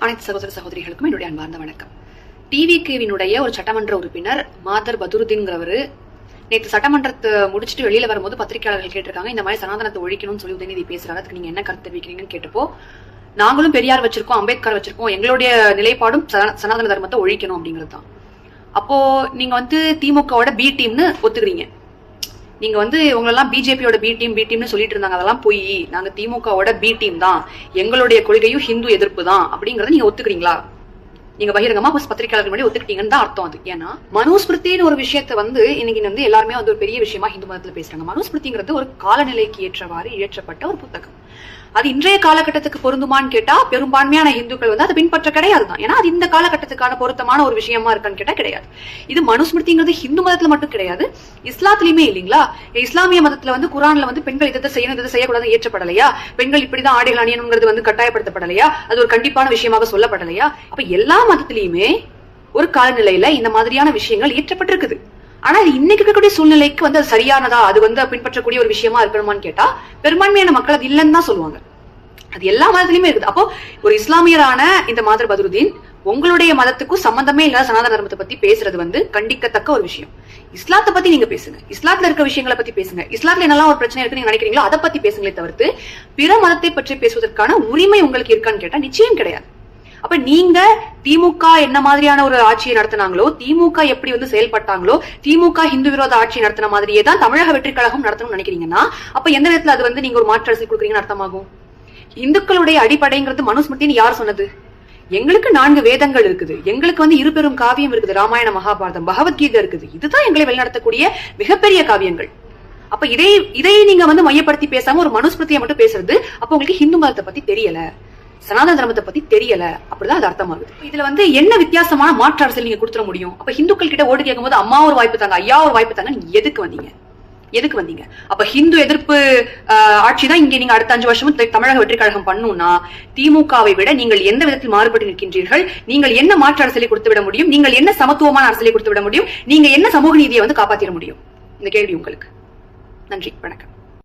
அனைத்து சகோதர சகோதரிகளுக்கும் என்னுடைய அன்பார்ந்த வணக்கம். டிவிகேவினுடைய ஒரு சட்டமன்ற உறுப்பினர் மாதர் பதுருதீன்ங்கிறவரு நேற்று சட்டமன்றத்தை முடிச்சுட்டு வெளியில வரும்போது பத்திரிகையாளர்கள் கேட்டிருக்காங்க, இந்த மாதிரி சனாதனத்தை ஒழிக்கணும்னு சொல்லி உதயநிதி பேசுறாரு, அதுக்கு நீங்க என்ன கருத்து தெரிவிக்கிறீங்கன்னு கேட்டப்போ, நாங்களும் பெரியார் வச்சிருக்கோம், அம்பேத்கர் வச்சிருக்கோம், எங்களுடைய நிலைப்பாடும் சனாதன தர்மத்தை ஒழிக்கணும் அப்படிங்கிறது தான். அப்போ நீங்க திமுகவோட பி டீம்னு ஒத்துக்கிறீங்க. நீங்க உங்களெல்லாம் பிஜேபியோட பி டீம்னு சொல்லிட்டு இருந்தாங்க, அதெல்லாம் போய் நாங்க திமுகவோட பி டீம் தான், எங்களுடைய கொள்கையும் ஹிந்து எதிர்ப்பு தான் அப்படிங்கறத நீங்க ஒத்துக்கிறீங்களா? நீங்க பகிரங்கமா பத்திரிகையாளர்கள் முன்னாடி ஒத்துக்கிட்டீங்கன்னு தான் அர்த்தம் அது. ஏன்னா மனுஸ்மிருத்தின்னு ஒரு விஷயத்த இன்னைக்கு எல்லாருமே ஒரு பெரிய விஷயமா ஹிந்து மதத்துல பேசுறாங்க. மனுஸ்மிருதிங்கிறது ஒரு காலநிலைக்கு ஏற்றவாறு இயற்றப்பட்ட ஒரு புத்தகம். அது இன்றைய காலகட்டத்துக்கு பொருந்துமான்னு கேட்டா பெரும்பான்மையான இந்துக்கள் அதை பின்பற்ற கிடையாதுதான். ஏன்னா அது இந்த காலகட்டத்துக்கான பொருத்தமான ஒரு விஷயமா இருக்கான்னு கேட்டா கிடையாது. இது மனுஸ்மிருதிங்கிறது ஹிந்து மதத்துல மட்டும் கிடையாது, இஸ்லாத்திலயுமே இல்லைங்களா? இஸ்லாமிய மதத்துல குரான்ல பெண்கள் இதை செய்யணும் இதை செய்யக்கூடாது ஏற்றப்படலையா? பெண்கள் இப்படிதான் ஆடைகள் அணியணுங்கிறது கட்டாயப்படுத்தப்படலையா? அது ஒரு கண்டிப்பான விஷயமாக சொல்லப்படலையா? அப்ப எல்லா மதத்திலயுமே ஒரு காலநிலையில இந்த மாதிரியான விஷயங்கள் இயற்றப்பட்டிருக்குது. ஆனா இது இன்னைக்கு இருக்கக்கூடிய சூழ்நிலைக்கு அது சரியானதா, அது பின்பற்றக்கூடிய ஒரு விஷயமா இருக்கணுமான்னு கேட்டா பெரும்பான்மையான மக்கள் அது இல்லைன்னு தான் சொல்லுவாங்க. அது எல்லா மதத்திலயுமே இருக்குது. அப்போ ஒரு இஸ்லாமியரான இந்த மாதர் பதுருதீன் உங்களுடைய மதத்துக்கும் சம்பந்தமே இல்லாத சனாதன தர்மத்தை பத்தி பேசுறது கண்டிக்கத்தக்க ஒரு விஷயம். இஸ்லாத்தை பத்தி நீங்க பேசுங்க, இஸ்லாத்துல இருக்க விஷயங்களை பத்தி பேசுங்க, இஸ்லாத்துல என்னெல்லாம் ஒரு பிரச்சனை இருக்கு நீங்க நினைக்கிறீங்களோ அதை பத்தி பேசுங்களே தவிர்த்து பிற மதத்தை பற்றி பேசுவதற்கான உரிமை உங்களுக்கு இருக்கான்னு கேட்டா நிச்சயம் கிடையாது. அப்ப நீங்க திமுக என்ன மாதிரியான ஒரு ஆட்சியை நடத்தினாங்களோ, திமுக எப்படி செயல்பட்டாங்களோ, திமுக ஹிந்து விரோத ஆட்சியை நடத்தின மாதிரியே தான் தமிழக வெற்றி கழகம் நடத்தணும்னு நினைக்கிறீங்கன்னா அப்ப எந்த விதத்துல அது நீங்க ஒரு மாற்று அரசியல் கொடுக்குறீங்கன்னு அர்த்தமாகும். இந்துக்களுடைய அடிப்படைங்கிறது மனுஸ்மிருதின்னு யார் சொன்னது? எங்களுக்கு 4 வேதங்கள் இருக்குது, எங்களுக்கு இருபெரும் காவியம் இருக்குது, ராமாயண மகாபாரதம் பகவத்கீதை இருக்குது. இதுதான் எங்களை வழிநடத்தக்கூடிய மிகப்பெரிய காவியங்கள். அப்ப இதை நீங்க மையப்படுத்தி பேசாம ஒரு மனுஸ்மிருதியை மட்டும் பேசுறது அப்ப உங்களுக்கு ஹிந்து மதத்தை பத்தி தெரியல, சனாதன தர்மத்தை பத்தி தெரியல, அப்படிதான் அது அர்த்தமாகுது. இதுல என்ன வித்தியாசமான மாற்று அரசியல் நீங்க கொடுத்துட முடியும்? அப்ப ஹிந்துக்கள் கிட்ட ஓட்டு கேட்கும் போது அம்மா ஒரு வாய்ப்பு தாங்க, ஐயா ஒரு வாய்ப்பு தாங்க, நீங்க எதுக்கு வந்தீங்க? அப்ப ஹிந்து எதிர்ப்பு ஆட்சி தான் இங்க நீங்க அடுத்த 5 வருஷமும் தமிழக வெற்றி கழகம் பண்ணும்னா திமுகவை விட நீங்கள் எந்த விதத்தில் மாறுபட்டு நிற்கின்றீர்கள்? நீங்கள் என்ன மாற்று அரசியலை கொடுத்து விட முடியும்? நீங்கள் என்ன சமத்துவமான அரசியலை கொடுத்து விட முடியும்? நீங்க என்ன சமூக நீதியை காப்பாத்திட முடியும்? இந்த கேள்வி உங்களுக்கு. நன்றி, வணக்கம்.